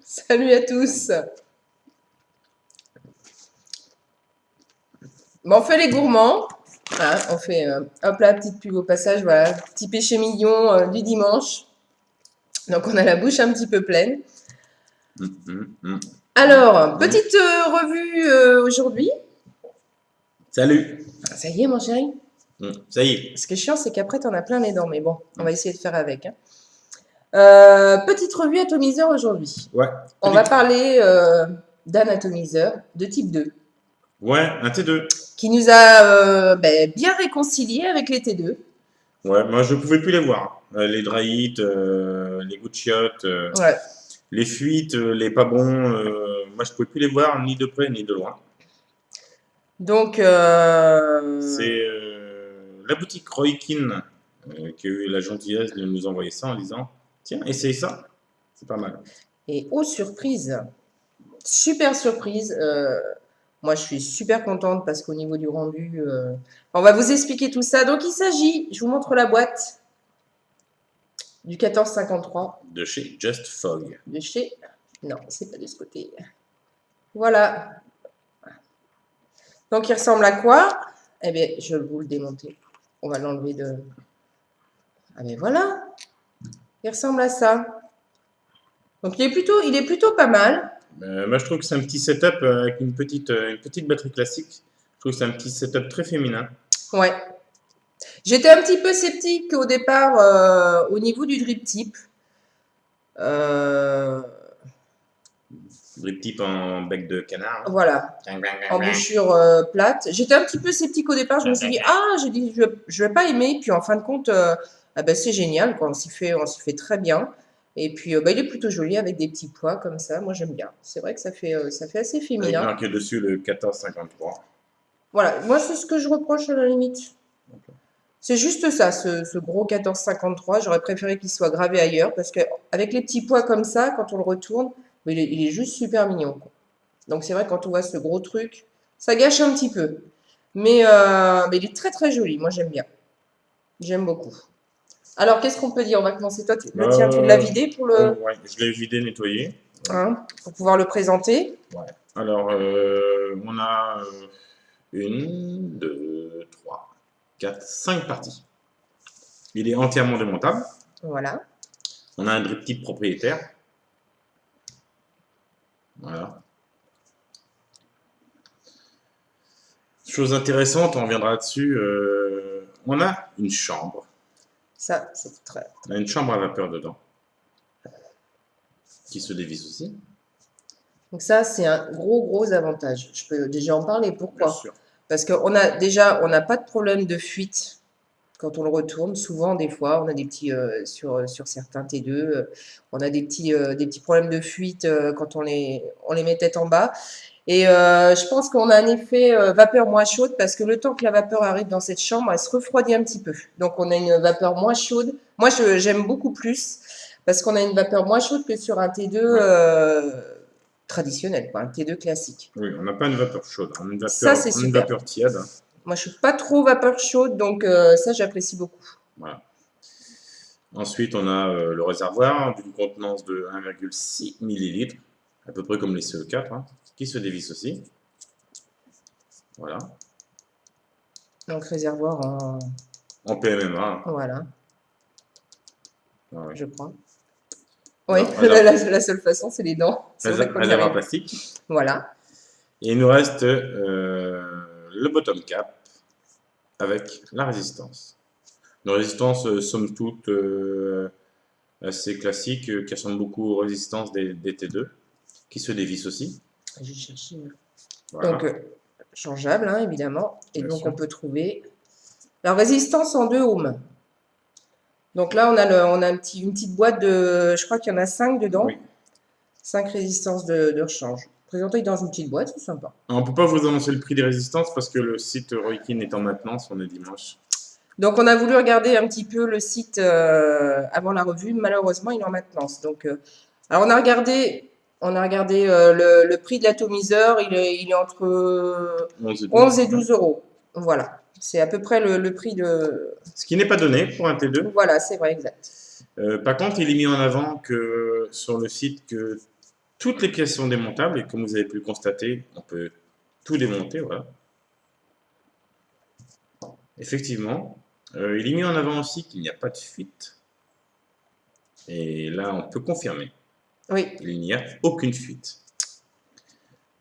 Salut à tous. Bon, on fait les gourmands. Voilà, on fait hop là, petite pub au passage. Voilà, petit péché mignon du dimanche. Donc, on a la bouche un petit peu pleine. Alors, petite revue aujourd'hui. Salut. Ça y est, mon chéri. Ça y est. Ce qui est chiant, c'est qu'après, tu en as plein les dents. Mais bon, on va essayer de faire avec. Hein. Petite revue atomiseur aujourd'hui. Ouais. On va parler d'un atomiseur de type 2. Ouais, un T2. Qui nous a bien réconciliés avec les T2. Ouais, moi je pouvais plus les voir. Les drahites, les goûts de chiottes, Ouais. les fuites, les pas bons. Moi je pouvais plus les voir ni de près ni de loin. Donc, C'est la boutique Roykin qui a eu la gentillesse de nous envoyer ça en disant tiens, essaye ça, c'est pas mal. Et oh surprise, super surprise. Moi, je suis super contente parce qu'au niveau du rendu, on va vous expliquer tout ça. Donc, il s'agit, je vous montre la boîte du 1453. De chez Just Fog. De chez, non, c'est pas de ce côté. Voilà. Donc, il ressemble à quoi? Eh bien, je vais vous le démonter. On va l'enlever de... Ah ben voilà. Il ressemble à ça. Donc, il est plutôt pas mal. Moi, je trouve que c'est un petit setup avec une petite batterie classique. Je trouve que c'est un petit setup très féminin. Ouais. J'étais un petit peu sceptique au départ au niveau du drip tip. Drip tip en bec de canard. Voilà. Embouchure plate. J'étais un petit peu sceptique au départ. Je me suis dit, je vais pas aimer. Puis en fin de compte, c'est génial, quoi. On s'y fait très bien. Et puis, il est plutôt joli avec des petits pois comme ça. Moi, j'aime bien. C'est vrai que ça fait assez féminin. Avec marqué dessus le 1453. Voilà. Moi, c'est ce que je reproche à la limite. Okay. C'est juste ça, ce gros 1453. J'aurais préféré qu'il soit gravé ailleurs parce qu'avec les petits pois comme ça, quand on le retourne, il est juste super mignon, quoi. Donc, c'est vrai, quand on voit ce gros truc, ça gâche un petit peu. Mais il est très, très joli. Moi, j'aime bien. J'aime beaucoup. Alors, qu'est-ce qu'on peut dire? On va commencer. Toi, le tien, tu l'as vidé pour le... ouais, je l'ai vidé, nettoyé. Hein, pour pouvoir le présenter. Ouais. Alors, on a 1, 2, 3, 4, 5 parties. Il est entièrement démontable. Voilà. On a un drip tip propriétaire. Voilà. Chose intéressante, on reviendra dessus. On a une chambre. Ça, c'est très... On a une chambre à vapeur dedans. Qui se dévisse aussi. Donc ça, c'est un gros avantage. Je peux déjà en parler. Pourquoi? Bien sûr. Parce qu'on n'a pas de problème de fuite quand on le retourne. Souvent, des fois, on a des petits, sur certains T2, on a des petits problèmes de fuite quand on les met tête en bas. Et je pense qu'on a un effet vapeur moins chaude parce que le temps que la vapeur arrive dans cette chambre, elle se refroidit un petit peu. Donc, on a une vapeur moins chaude. Moi, j'aime beaucoup plus parce qu'on a une vapeur moins chaude que sur un T2 traditionnel, quoi, un T2 classique. Oui, on n'a pas une vapeur chaude, on a une vapeur tiède. Moi, je ne suis pas trop vapeur chaude, donc ça, j'apprécie beaucoup. Voilà. Ensuite, on a le réservoir d'une contenance de 1,6 ml, à peu près comme les CE4, hein, qui se dévisse aussi. Voilà. Donc, réservoir en PMMA. Voilà. Ah, ouais. Je crois. Oui, la seule façon, c'est les dents. Réservoir plastique. Voilà. Et il nous reste le bottom cap avec la résistance. Une résistance, somme toute, assez classique, qui ressemble beaucoup aux résistances des T2, qui se dévissent aussi. Je cherche. Voilà. Donc, changeable, hein, évidemment. Et Bien donc, sûr. on peut trouver la résistance en 2 ohms. Donc là, on a une petite boîte de... Je crois qu'il y en a 5 dedans. Oui. 5 résistances de rechange. Présenté dans une petite boîte, c'est sympa. Alors, on peut pas vous annoncer le prix des résistances parce que le site Roikin est en maintenance, on est dimanche. Donc, on a voulu regarder un petit peu le site avant la revue. Malheureusement, il est en maintenance. Donc, alors on a regardé le prix de l'atomiseur. Il est entre 11 et 12. 11 et 12 euros. Voilà. C'est à peu près le prix de. Ce qui n'est pas donné pour un T2. Voilà, c'est vrai, exact. Par contre, il est mis en avant que sur le site que toutes les pièces sont démontables et comme vous avez pu le constater, on peut tout démonter. Voilà. Effectivement, il est mis en avant aussi qu'il n'y a pas de fuite. Et là, on peut confirmer. Oui. Il n'y a aucune fuite.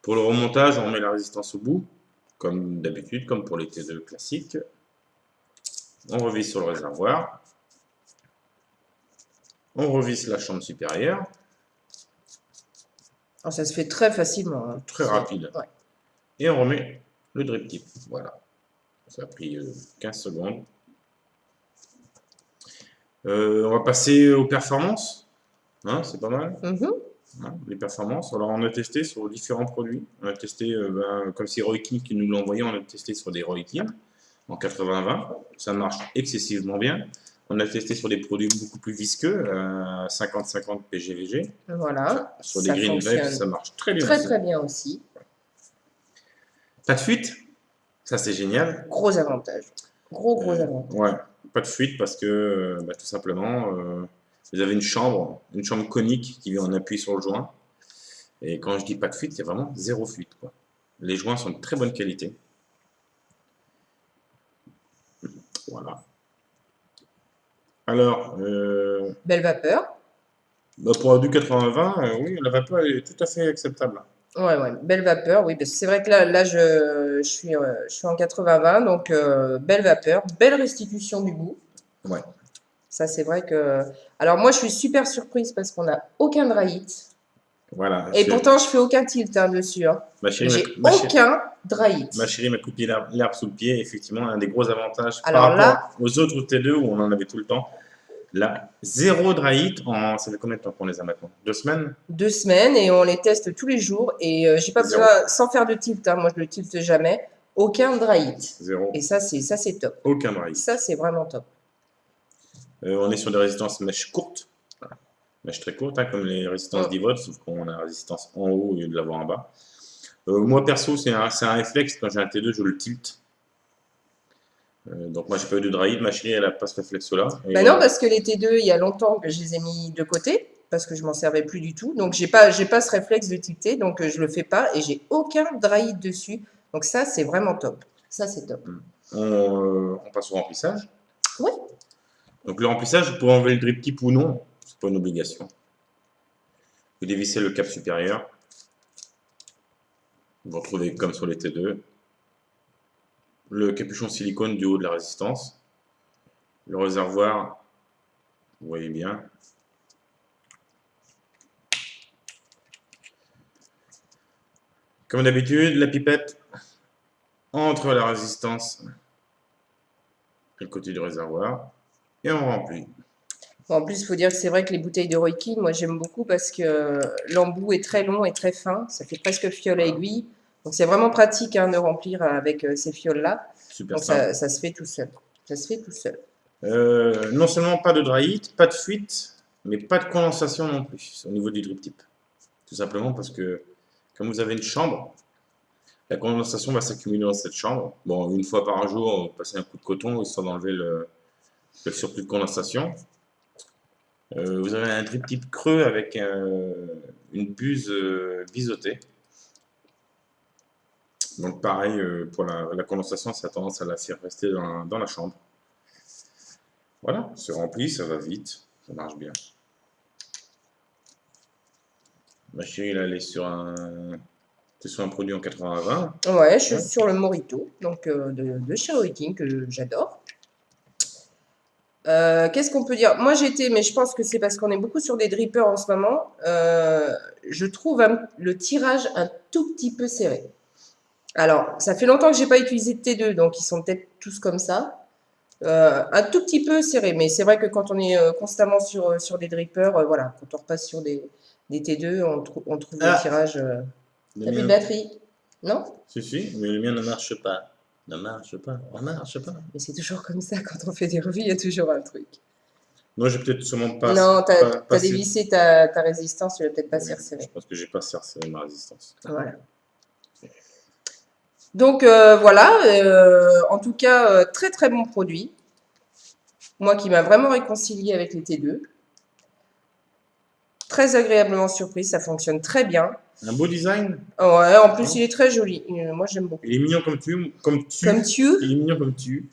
Pour le remontage, on met la résistance au bout, comme d'habitude, comme pour les T2 classiques. On revisse sur le réservoir. On revisse la chambre supérieure. Alors, ça se fait très facilement. Hein. Très rapide. Ouais. Et on remet le drip tip. Voilà. Ça a pris 15 secondes. On va passer aux performances. Hein, c'est pas mal. Hein, les performances. Alors, on a testé sur différents produits. On a testé, comme c'est Roikin qui nous l'a envoyé, on a testé sur des Roikin en 80-20. Ça marche excessivement bien. On a testé sur des produits beaucoup plus visqueux, 50-50 PGVG. Voilà. Sur des green grapes, ça marche très bien. Très bien aussi. Pas de fuite. Ça, c'est génial. Gros avantage. Gros avantage. Ouais, pas de fuite parce que tout simplement, vous avez une chambre conique qui vient en appui sur le joint. Et quand je dis pas de fuite, il y a vraiment zéro fuite, quoi. Les joints sont de très bonne qualité. Voilà. Alors, Belle vapeur. pour du 80-20, oui, la vapeur est tout à fait acceptable. Ouais, belle vapeur, oui, parce que c'est vrai que là je suis en 80-20, donc belle vapeur, belle restitution du goût. Ouais. Ça, c'est vrai que. Alors, moi, je suis super surprise parce qu'on n'a aucun dry heat. Voilà. Et pourtant, je fais aucun tilt dessus. Hein. J'ai aucun dry heat. Ma chérie m'a coupé l'herbe sous le pied. Effectivement, un des gros avantages alors par rapport aux autres T2 où on en avait tout le temps. Là, zéro dry heat. Ça fait combien de temps qu'on les a maintenant? 2 semaines? 2 semaines et on les teste tous les jours. Et j'ai pas besoin, sans faire de tilt, hein, moi je le tilte jamais, aucun dry heat. Zéro. Et ça, c'est top. Aucun dry heat. Ça, c'est vraiment top. On est sur des résistances mèches courtes. Voilà. Mèches très courtes, hein, comme les résistances d'Ivod, sauf qu'on a la résistance en haut au lieu de l'avoir en bas. Moi, perso, c'est un réflexe. Quand j'ai un T2, je le tilt. Donc moi j'ai pas eu de dry heat, ma chérie elle a pas ce réflexe là. Non, parce que les T2 il y a longtemps que je les ai mis de côté parce que je m'en servais plus du tout, donc j'ai pas ce réflexe de tilter, donc je le fais pas et j'ai aucun dry heat dessus, donc ça c'est vraiment top, ça c'est top. On passe au remplissage. Oui. Donc le remplissage, vous pouvez enlever le drip tip ou non, c'est pas une obligation. Vous dévissez le cap supérieur, vous retrouvez comme sur les T2. Le capuchon silicone du haut de la résistance, le réservoir, vous voyez bien. Comme d'habitude, la pipette entre la résistance et le côté du réservoir et on remplit. Bon, en plus, il faut dire que c'est vrai que les bouteilles de Roikin, moi j'aime beaucoup parce que l'embout est très long et très fin, ça fait presque fiole à aiguille. Donc c'est vraiment pratique de remplir avec ces fioles-là. Super. Donc ça se fait tout seul. Ça se fait tout seul. Non seulement pas de dry heat, pas de fuite, mais pas de condensation non plus au niveau du drip tip. Tout simplement parce que comme vous avez une chambre, la condensation va s'accumuler dans cette chambre. Bon, une fois par jour, vous passez un coup de coton histoire d'enlever le surplus de condensation. Vous avez un drip tip creux avec une buse biseautée. Donc pareil, pour la condensation, ça a tendance à la faire rester dans la chambre. Voilà, c'est rempli, ça va vite, ça marche bien. Ma chérie, là, elle est sur un produit en 80-20. Ouais, je suis sur le Morito, donc de chez Roikin, que j'adore. Qu'est-ce qu'on peut dire? Moi j'étais, mais je pense que c'est parce qu'on est beaucoup sur des drippers en ce moment, je trouve le tirage un tout petit peu serré. Alors, ça fait longtemps que j'ai pas utilisé de T2, donc ils sont peut-être tous comme ça. Un tout petit peu serré, mais c'est vrai que quand on est constamment sur des drippers, voilà, quand on repasse sur des T2, on trouve le tirage. Le T'as plus de mien, batterie? Non? si, mais le mien ne marche pas. Ne marche pas. Mais c'est toujours comme ça, quand on fait des revues, il y a toujours un truc. Moi, j'ai peut-être sûrement pas, Non, pas, t'as passé. dévissé ta résistance, tu l'as peut-être pas Oui, serré. je pense que j'ai pas serré ma résistance. Voilà. Donc voilà, en tout cas, très très bon produit. Moi qui m'a vraiment réconcilié avec les T2. Très agréablement surprise, ça fonctionne très bien. Un beau design. Ouais, en plus Non. il est très joli. Moi j'aime beaucoup. Il est mignon comme tu. Comme tu? Il est mignon comme tu.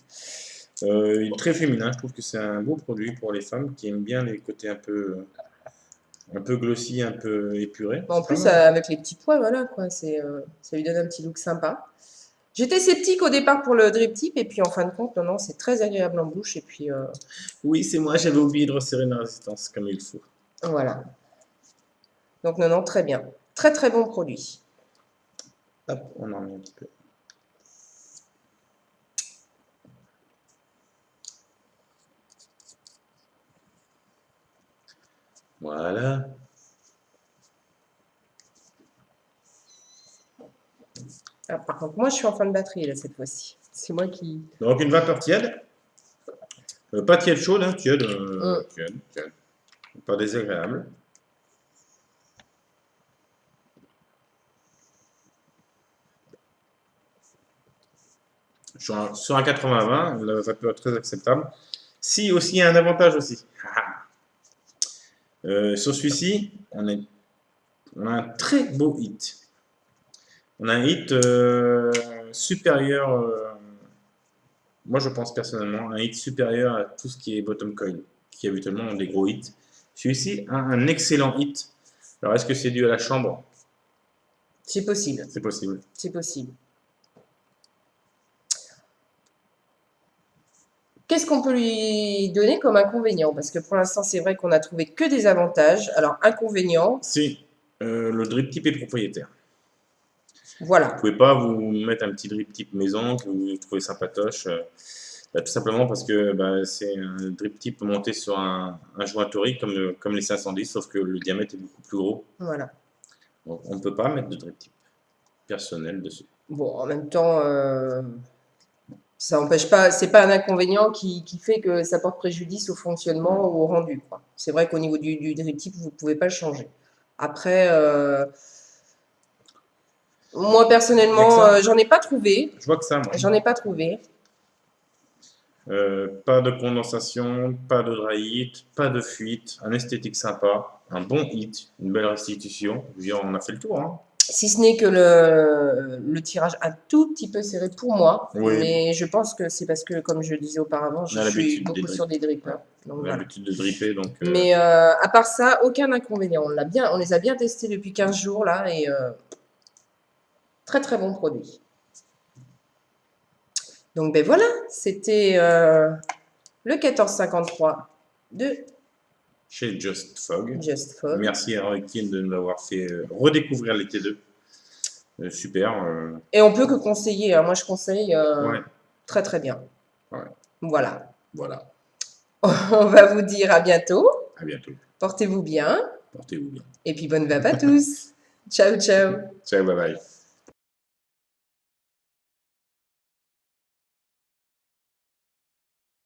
Il est très féminin. Je trouve que c'est un beau produit pour les femmes qui aiment bien les côtés un peu glossy, un peu épurés. En C'est pas plus, mal. avec les petits pois, voilà quoi, ça lui donne un petit look sympa. J'étais sceptique au départ pour le drip tip, et puis en fin de compte, non, c'est très agréable en bouche, et puis Oui, c'est moi, j'avais oublié de resserrer ma résistance comme il faut. voilà. Donc non, très bien. Très très bon produit. Hop, on en met un petit peu. Voilà. Alors, par contre, moi je suis en fin de batterie là cette fois-ci. C'est moi qui. Donc une vapeur tiède. Pas tiède chaude, hein, tiède, tiède. Pas désagréable. Sur un 80-20, la vapeur est très acceptable. Si aussi, il y a un avantage aussi. Sur celui-ci, on a un très beau hit. On a un hit supérieur, moi je pense personnellement, un hit supérieur à tout ce qui est bottom coil, qui habituellement ont des gros hits. Celui-ci a un excellent hit. Alors est-ce que c'est dû à la chambre? C'est possible. C'est possible. C'est possible. Qu'est-ce qu'on peut lui donner comme inconvénient? Parce que pour l'instant, c'est vrai qu'on a trouvé que des avantages. Alors, inconvénient, Si le drip tip est propriétaire. Vous voilà. pouvez pas vous mettre un petit drip tip maison que vous trouvez sympatoche, tout simplement parce que c'est un drip tip monté sur un jointory comme les 510, sauf que le diamètre est beaucoup plus gros. Voilà. Donc, on ne peut pas mettre de drip tip personnel dessus. Bon, en même temps, ça n'empêche pas, c'est pas un inconvénient qui fait que ça porte préjudice au fonctionnement ou au rendu, quoi. C'est vrai qu'au niveau du drip tip, vous ne pouvez pas le changer. Après, moi personnellement, j'en ai pas trouvé. Je vois que ça, moi. J'en ai pas trouvé. Pas de condensation, pas de dry heat, pas de fuite, un esthétique sympa, un bon hit, une belle restitution. Je veux dire, on a fait le tour, hein. Si ce n'est que le tirage un tout petit peu serré pour moi, Oui. mais je pense que c'est parce que, comme je le disais auparavant, je suis beaucoup sur des drippers. Donc, On a voilà. l'habitude de dripper, donc. Mais à part ça, aucun inconvénient. On les a bien testés depuis 15 jours là, et très très bon produit. Donc ben voilà, c'était le 1453 de Chez Just Fog. Just Fog. Merci à Roy Keane de nous avoir fait redécouvrir les T2. Super. Et on peut que conseiller, hein. Moi je conseille Ouais. très très bien. Ouais. Voilà. Voilà. On va vous dire à bientôt. À bientôt. Portez-vous bien. Portez-vous bien. Et puis bonne vape à tous. Ciao, ciao. Ciao, bye bye.